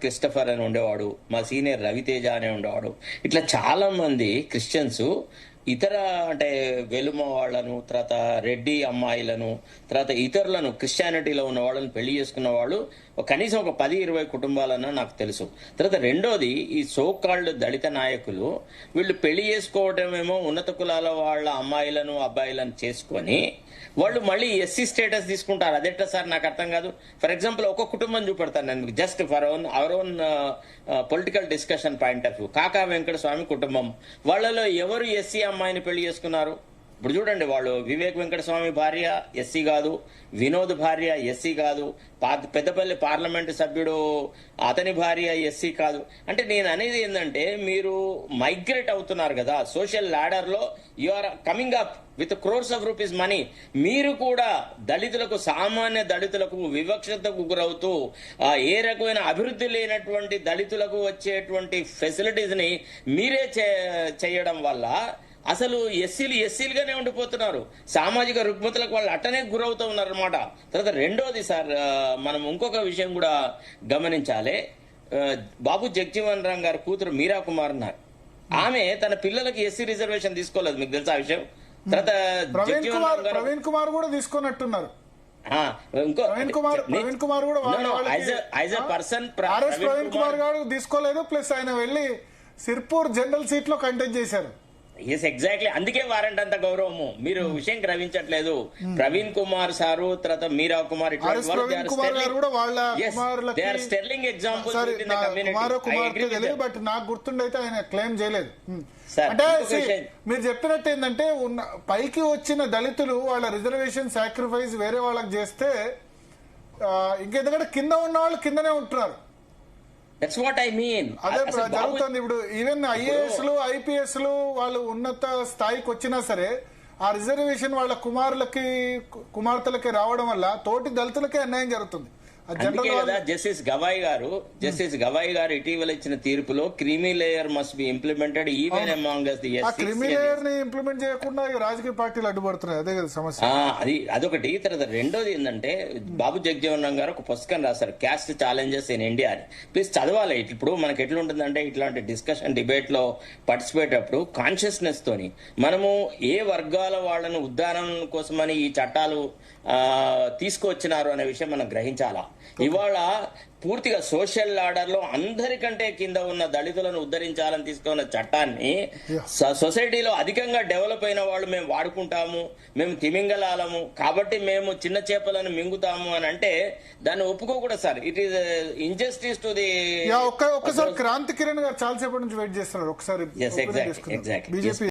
Christopher అని ఉండేవాడు, మా సీనియర్ రవితేజ అనే ఉండేవాడు. ఇట్లా చాలా మంది క్రిస్టియన్స్ ఇతర అంటే వెలుమ వాళ్ళను, తర్వాత రెడ్డి అమ్మాయిలను, తర్వాత ఇతరులను క్రిస్టియానిటీలో ఉన్న వాళ్ళని పెళ్లి చేసుకున్న వాళ్ళు కనీసం ఒక 10-20 కుటుంబాలన్నా నాకు తెలుసు. తర్వాత రెండోది, ఈ సోకాల్డ్ దళిత నాయకులు వీళ్ళు పెళ్లి చేసుకోవటమేమో ఉన్నత కులాల వాళ్ళ అమ్మాయిలను అబ్బాయిలను చేసుకొని వాళ్ళు మళ్ళీ ఎస్సీ స్టేటస్ తీసుకుంటారు. అదెట్లా సార్ నాకు అర్థం కాదు. ఫర్ ఎగ్జాంపుల్ ఒక కుటుంబం చూపెడతాను నేను, just for our own political discussion point of view. కాకా వెంకట స్వామి కుటుంబం వాళ్ళలో ఎవరు ఎస్సీ అమ్మాయిని పెళ్లి చేసుకున్నారు? ఇప్పుడు చూడండి, వాళ్ళు వివేక్ వెంకటస్వామి భార్య ఎస్సీ కాదు, వినోద్ భార్య ఎస్సీ కాదు, పెద్దపల్లి పార్లమెంటు సభ్యుడు అతని భార్య ఎస్సీ కాదు. అంటే నేను అనేది ఏంటంటే, మీరు మైగ్రేట్ అవుతున్నారు కదా సోషల్ ల్యాడర్ లో, you are coming up with crores of rupees money. మీరు కూడా దళితులకు, సామాన్య దళితులకు వివక్షతకు గురవుతూ ఏ రకమైన అభివృద్ధి లేనటువంటి దళితులకు వచ్చేటువంటి ఫెసిలిటీస్ ని మీరే చేయడం వల్ల అసలు ఎస్సీలుగానే ఉండిపోతున్నారు. సామాజిక రుగ్మతలకు వాళ్ళు అట్టనే గురవుతూ ఉన్నారు అనమాట. తర్వాత రెండోది సార్, మనం ఇంకొక విషయం కూడా గమనించాలి. బాబు జగజీవన్ రామ్ గారి కూతురు మీరా కుమార్ ఉన్నారు. ఆమె తన పిల్లలకి ఎస్సీ రిజర్వేషన్ తీసుకోలేదు, మీకు తెలుసా ఆ విషయం? తర్వాత ప్రవీణ్ కుమార్ కూడా తీసుకున్నట్టున్నారు. ప్రవీణ్ కుమార్ కూడా ప్రవీణ్ కుమార్ గారు తీసుకోలేదు. ప్లస్ ఆయన వెళ్లి సిర్పూర్ జనరల్ సీట్ లో కంటెస్ట్ చేశారు. Yes, exactly. అందుకే వారంట అంత గౌరవము. మీరు విషయం గ్రహించట్లేదు. ప్రవీణ్ కుమార్ సారు, తర్వాత మీరా కుమార్, స్టెర్లింగ్ ఎగ్జాంపుల్. బట్ నాకు గుర్తుండైతే ఆయన క్లెయిమ్ చేయలేదు. అంటే మీరు చెప్పినట్టు ఏంటంటే, పైకి వచ్చిన దళితులు వాళ్ళ రిజర్వేషన్ సాక్రిఫైస్ వేరే వాళ్ళకి చేస్తే, ఇంకెందుకంటే కింద ఉన్న వాళ్ళు కిందనే ఉంటున్నారు. That's what I mean. అదే జరుగుతుంది ఇప్పుడు. ఈవెన్ ఐఏఎస్ లు, ఐపీఎస్ లు వాళ్ళు ఉన్నత స్థాయికి వచ్చినా సరే, ఆ రిజర్వేషన్ వాళ్ళ కుమార్తెలకి రావడం వల్ల తోటి దళితులకే అన్యాయం జరుగుతుంది. జస్టిస్ గవాయి గారు ఇటీవల ఇచ్చిన తీర్పులో creamy layer must be implemented even among us the SCs. Creamy layer ని ఇంప్లిమెంట్ చేయకుండా రాజకీయ పార్టీలు అడ్డుపడుతున్నాయి. అదే కదా సమస్య. అదొకటి. తర్వాత రెండోది ఏంటంటే, బాబు జగజీవన్ రామ్ గారు ఒక పుస్తకం రాశారు, క్యాస్ట్ ఛాలెంజెస్ ఇన్ ఇండియా అని. ప్లీజ్ చదవాలి. ఇప్పుడు మనకి ఎట్లుంటుందంటే, ఇట్లాంటి డిస్కషన్ డిబేట్ లో పార్టిసిపేట్ అప్పుడు కాన్షియస్నెస్ తోని మనము ఏ వర్గాల వాళ్ళను ఉద్ధారం కోసమని ఈ చట్టాలు తీసుకువచ్చినారు అనే విషయం మనం గ్రహించాలా. ఇవాళ పూర్తిగా సోషల్ లాడర్ లో అందరికంటే కింద ఉన్న దళితులను ఉద్ధరించాలని తీసుకున్న చట్టాన్ని సొసైటీలో అధికంగా డెవలప్ అయిన వాళ్ళు మేము వాడుకుంటాము, మేము తిమింగలాలము కాబట్టి మేము చిన్న చేపలను మింగుతాము అని అంటే దాన్ని ఒప్పుకోకూడదు sir. It is injustice to the. ఒక్కసారి క్రాంతి కిరణ్ గారు చాలాసేపటి నుంచి వెయిట్ చేస్తున్నారు. ఒకసారి ఎగ్జాక్ట్లీ బీజేపీ